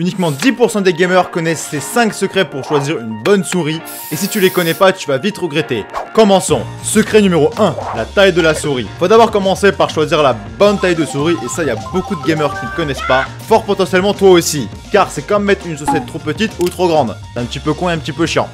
Uniquement 10% des gamers connaissent ces 5 secrets pour choisir une bonne souris, et si tu les connais pas, tu vas vite regretter. Commençons. Secret numéro 1, la taille de la souris. Faut d'abord commencer par choisir la bonne taille de souris, et ça, il y a beaucoup de gamers qui ne connaissent pas. Fort potentiellement toi aussi, car c'est comme mettre une chaussette trop petite ou trop grande. C'est un petit peu con et un petit peu chiant.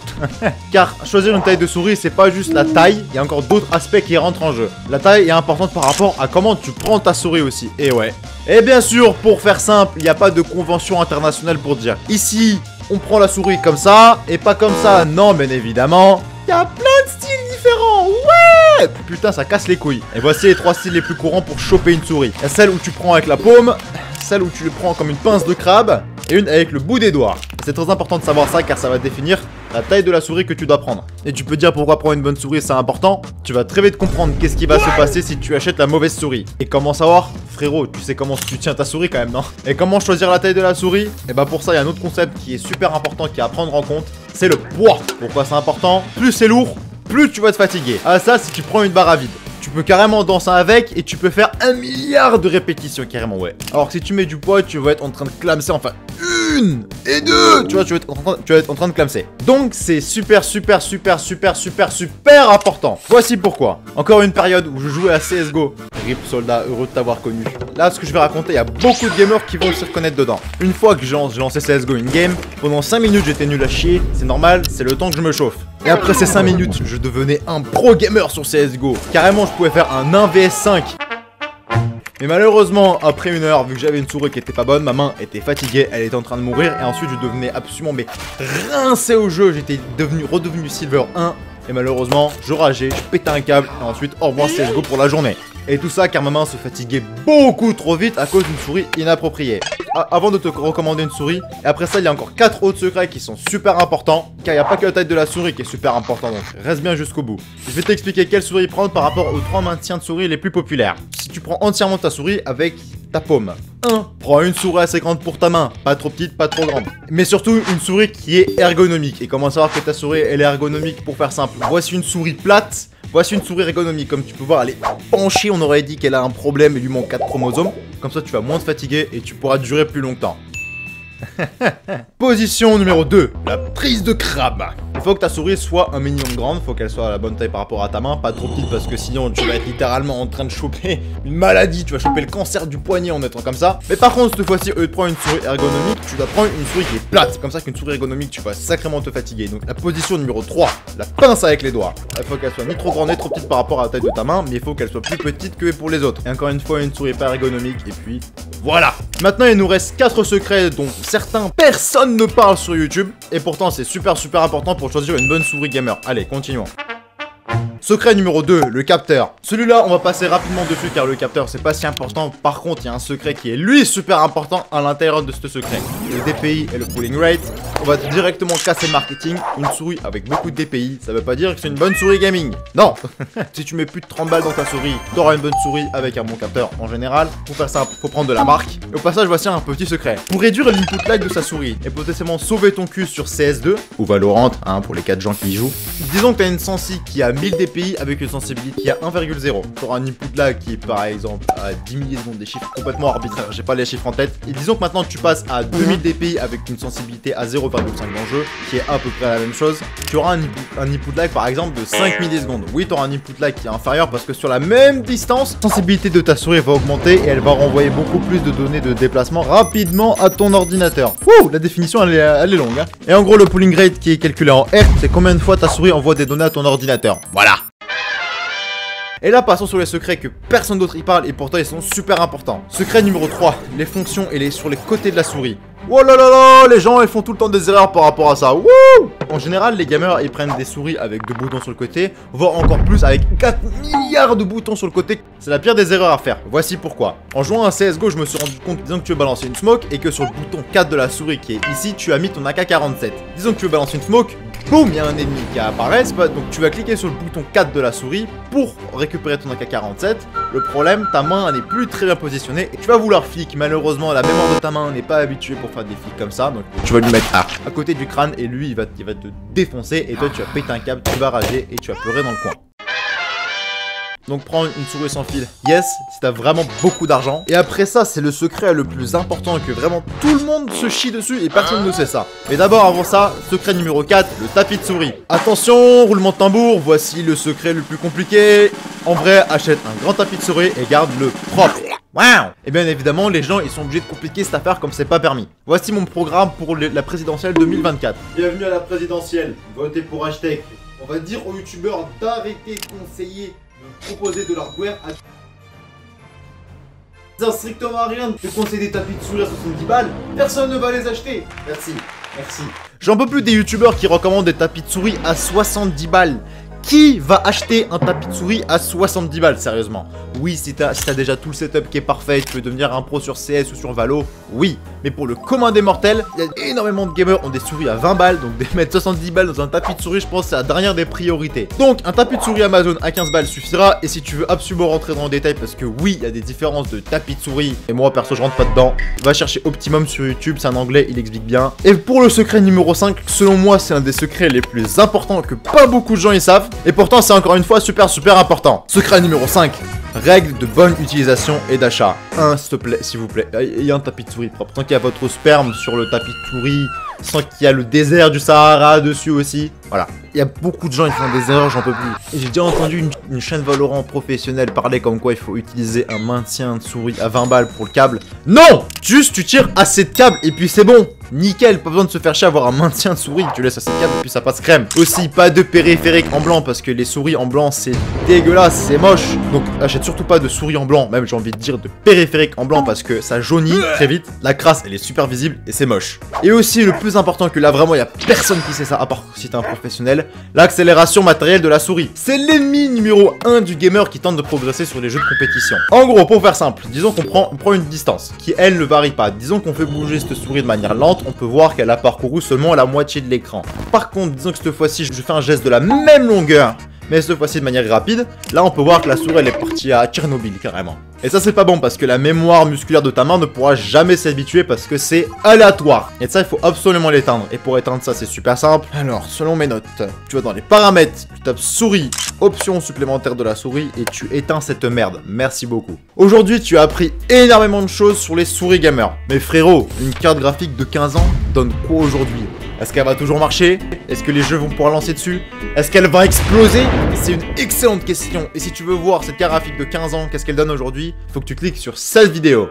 Car choisir une taille de souris, c'est pas juste la taille, il y a encore d'autres aspects qui rentrent en jeu. La taille est importante par rapport à comment tu prends ta souris aussi, et ouais. Et bien sûr, pour faire simple, il n'y a pas de convention internationale pour dire ici, on prend la souris comme ça et pas comme ça. Non, bien évidemment, il y a plein de styles différents. Ouais! Putain, ça casse les couilles. Et voici les 3 styles les plus courants pour choper une souris. Il y a celle où tu prends avec la paume, celle où tu le prends comme une pince de crabe et une avec le bout des doigts. C'est très important de savoir ça car ça va définir la taille de la souris que tu dois prendre. Et tu peux dire pourquoi prendre une bonne souris c'est important. Tu vas très vite comprendre qu'est-ce qui va se passer si tu achètes la mauvaise souris. Et comment savoir? Frérot, tu sais comment tu tiens ta souris quand même, non? Et comment choisir la taille de la souris? Et bah pour ça, il y a un autre concept qui est super important, qui est à prendre en compte. C'est le poids. Pourquoi c'est important? Plus c'est lourd, plus tu vas te fatiguer. Ah ça, si tu prends une barre à vide. Tu peux carrément danser avec et tu peux faire 1 milliard de répétitions carrément, ouais. Alors que si tu mets du poids, tu vas être en train de clamser, enfin 1 et 2. Tu vois, tu vas être en train de clamser. Donc c'est super important. Voici pourquoi. Encore une période où je jouais à CSGO. RIP soldat, heureux de t'avoir connu. Là, ce que je vais raconter, il y a beaucoup de gamers qui vont se reconnaître dedans. Une fois que j'ai lancé CSGO in-game, pendant 5 minutes j'étais nul à chier. C'est normal, c'est le temps que je me chauffe. Et après ces 5 minutes, je devenais un pro gamer sur CSGO. Carrément, je pouvais faire un 1 vs 5. Mais malheureusement, après 1 heure, vu que j'avais une souris qui était pas bonne, ma main était fatiguée, elle était en train de mourir. Et ensuite, je devenais absolument rincé au jeu. J'étais redevenu Silver 1. Et malheureusement, je rageais, je pétais un câble. Et ensuite, au revoir CSGO pour la journée. Et tout ça car ma main se fatiguait beaucoup trop vite à cause d'une souris inappropriée. Avant de te recommander une souris, et après ça il y a encore 4 autres secrets qui sont super importants. Car il n'y a pas que la taille de la souris qui est super important, donc reste bien jusqu'au bout. Je vais t'expliquer quelle souris prendre par rapport aux 3 maintiens de souris les plus populaires. Si tu prends entièrement ta souris avec ta paume. 1. Prends une souris assez grande pour ta main, pas trop petite, pas trop grande. Mais surtout une souris qui est ergonomique. Et comment savoir que ta souris elle est ergonomique? Pour faire simple, voici une souris plate. Voici une souris ergonomique, comme tu peux voir, elle est penchée, on aurait dit qu'elle a un problème, il lui manque 4 chromosomes. Comme ça, tu vas moins te fatiguer et tu pourras durer plus longtemps. Position numéro 2, la prise de crabe. Il faut que ta souris soit un minimum grande, il faut qu'elle soit à la bonne taille par rapport à ta main, pas trop petite parce que sinon tu vas être littéralement en train de choper une maladie, tu vas choper le cancer du poignet en étant comme ça. Mais par contre, cette fois-ci, au lieu de prendre une souris ergonomique, tu dois prendre une souris qui est plate. Comme ça qu'une souris ergonomique, tu vas sacrément te fatiguer. Donc la position numéro 3, la pince avec les doigts. Il faut qu'elle soit ni trop grande ni trop petite par rapport à la taille de ta main, mais il faut qu'elle soit plus petite que pour les autres. Et encore une fois, une souris pas ergonomique, et puis voilà. Maintenant, il nous reste 4 secrets dont certains personne ne parle sur YouTube. Et pourtant, c'est super important pour choisir une bonne souris gamer. Allez, continuons. Secret numéro 2, le capteur. Celui-là, on va passer rapidement dessus car le capteur, c'est pas si important. Par contre, il y a un secret qui est, lui, super important à l'intérieur de ce secret. Le DPI et le pooling rate. On va directement casser le marketing. Une souris avec beaucoup de DPI, ça veut pas dire que c'est une bonne souris gaming. Non. Si tu mets plus de 30 balles dans ta souris, t'auras une bonne souris avec un bon capteur en général. Pour faire ça, faut prendre de la marque. Et au passage, voici un petit secret. Pour réduire l'input lag de sa souris et potentiellement sauver ton cul sur CS2 ou Valorant, hein, pour les 4 gens qui y jouent. Disons que t'as une sensi qui a 1000 DPI avec une sensibilité qui a 1,0. Tu auras un input lag qui est par exemple à 10 millisecondes, des chiffres complètement arbitraires, j'ai pas les chiffres en tête. Et disons que maintenant tu passes à 2000 DPI avec une sensibilité à 0,5 d'enjeu, qui est à peu près la même chose. Tu auras un input lag par exemple de 5 millisecondes. Oui, tu auras un input lag qui est inférieur parce que sur la même distance, la sensibilité de ta souris va augmenter et elle va renvoyer beaucoup plus de données de déplacement rapidement à ton ordinateur. Wouh, la définition elle est longue, hein. Et en gros, le pooling rate qui est calculé en Hz, c'est combien de fois ta souris envoie des données à ton ordinateur. Voilà. Et là, passons sur les secrets que personne d'autre y parle et pourtant ils sont super importants. Secret numéro 3, les fonctions et sur les côtés de la souris. Oh là là là, les gens ils font tout le temps des erreurs par rapport à ça. Wouh! En général, les gamers ils prennent des souris avec 2 boutons sur le côté, voire encore plus avec 4 milliards de boutons sur le côté. C'est la pire des erreurs à faire. Voici pourquoi. En jouant à CSGO, je me suis rendu compte, disons que tu veux balancer une smoke et que sur le bouton 4 de la souris qui est ici, tu as mis ton AK-47. Disons que tu veux balancer une smoke, boum, il y a un ennemi qui apparaît, donc tu vas cliquer sur le bouton 4 de la souris pour récupérer ton AK-47. Le problème, ta main n'est plus très bien positionnée et tu vas vouloir flic. Malheureusement, la mémoire de ta main n'est pas habituée pour faire des flics comme ça, donc tu vas lui mettre à côté du crâne et lui il va te défoncer et toi tu vas péter un câble, tu vas rager et tu vas pleurer dans le coin. Donc prends une souris sans fil, yes, si t'as vraiment beaucoup d'argent. Et après ça, c'est le secret le plus important que vraiment tout le monde se chie dessus et personne ne sait ça. Mais d'abord, avant ça, secret numéro 4, le tapis de souris. Attention, roulement de tambour, voici le secret le plus compliqué. En vrai, achète un grand tapis de souris et garde-le propre. Waouh! Et bien évidemment, les gens ils sont obligés de compliquer cette affaire comme c'est pas permis. Voici mon programme pour la présidentielle 2024. Bienvenue à la présidentielle, votez pour hashtag. On va dire aux youtubeurs d'arrêter de conseiller, de proposer de l'hardware à... Ça sert strictement à rien de conseiller des tapis de souris à 70 balles, personne ne va les acheter. Merci, merci. J'en peux plus des youtubeurs qui recommandent des tapis de souris à 70 balles. Qui va acheter un tapis de souris à 70 balles, sérieusement? Oui, si t'as déjà tout le setup qui est parfait, tu veux devenir un pro sur CS ou sur Valo, oui. Mais pour le commun des mortels, il y a énormément de gamers qui ont des souris à 20 balles, donc mettre 70 balles dans un tapis de souris, je pense que c'est la dernière des priorités. Donc, un tapis de souris Amazon à 15 balles suffira, et si tu veux absolument rentrer dans le détail, parce que oui, il y a des différences de tapis de souris, et moi, perso, je rentre pas dedans, va chercher Optimum sur YouTube, c'est un anglais, il explique bien. Et pour le secret numéro 5, selon moi, c'est un des secrets les plus importants que pas beaucoup de gens y savent, et pourtant, c'est encore une fois super important. Secret numéro 5. Règles de bonne utilisation et d'achat. S'il te plaît, s'il vous plaît, il y a un tapis de souris propre. Tant qu'il y a votre sperme sur le tapis de souris, sans qu'il y a le désert du Sahara dessus aussi. Voilà. Il y a beaucoup de gens qui font des erreurs, j'en peux plus. Et j'ai déjà entendu une chaîne Valorant professionnelle parler comme quoi il faut utiliser un maintien de souris à 20 balles pour le câble. Non! Juste tu tires assez de câble et puis c'est bon. Nickel, pas besoin de se faire chier à avoir un maintien de souris. Tu laisses assez de câble et puis ça passe crème. Aussi, pas de périphérique en blanc parce que les souris en blanc c'est dégueulasse, c'est moche. Donc achète surtout pas de souris en blanc, même j'ai envie de dire de périphérique en blanc parce que ça jaunit très vite. La crasse elle est super visible et c'est moche. Et aussi le plus important que là vraiment il y a personne qui sait ça à part si t'es un professionnel, l'accélération matérielle de la souris. C'est l'ennemi numéro 1 du gamer qui tente de progresser sur les jeux de compétition. En gros, pour faire simple, disons qu'on prend une distance qui elle ne varie pas. Disons qu'on fait bouger cette souris de manière lente, on peut voir qu'elle a parcouru seulement la moitié de l'écran. Par contre, disons que cette fois-ci je fais un geste de la même longueur, mais cette fois-ci de manière rapide, là on peut voir que la souris elle est partie à Tchernobyl carrément. Et ça c'est pas bon parce que la mémoire musculaire de ta main ne pourra jamais s'habituer parce que c'est aléatoire. Et ça il faut absolument l'éteindre. Et pour éteindre ça c'est super simple. Alors selon mes notes, tu vas dans les paramètres, tu tapes souris, option supplémentaire de la souris et tu éteins cette merde. Merci beaucoup. Aujourd'hui tu as appris énormément de choses sur les souris gamers. Mais frérot, une carte graphique de 15 ans donne quoi aujourd'hui? Est-ce qu'elle va toujours marcher? Est-ce que les jeux vont pouvoir lancer dessus? Est-ce qu'elle va exploser? C'est une excellente question. Et si tu veux voir cette carte graphique de 15 ans, qu'est-ce qu'elle donne aujourd'hui? Faut que tu cliques sur cette vidéo.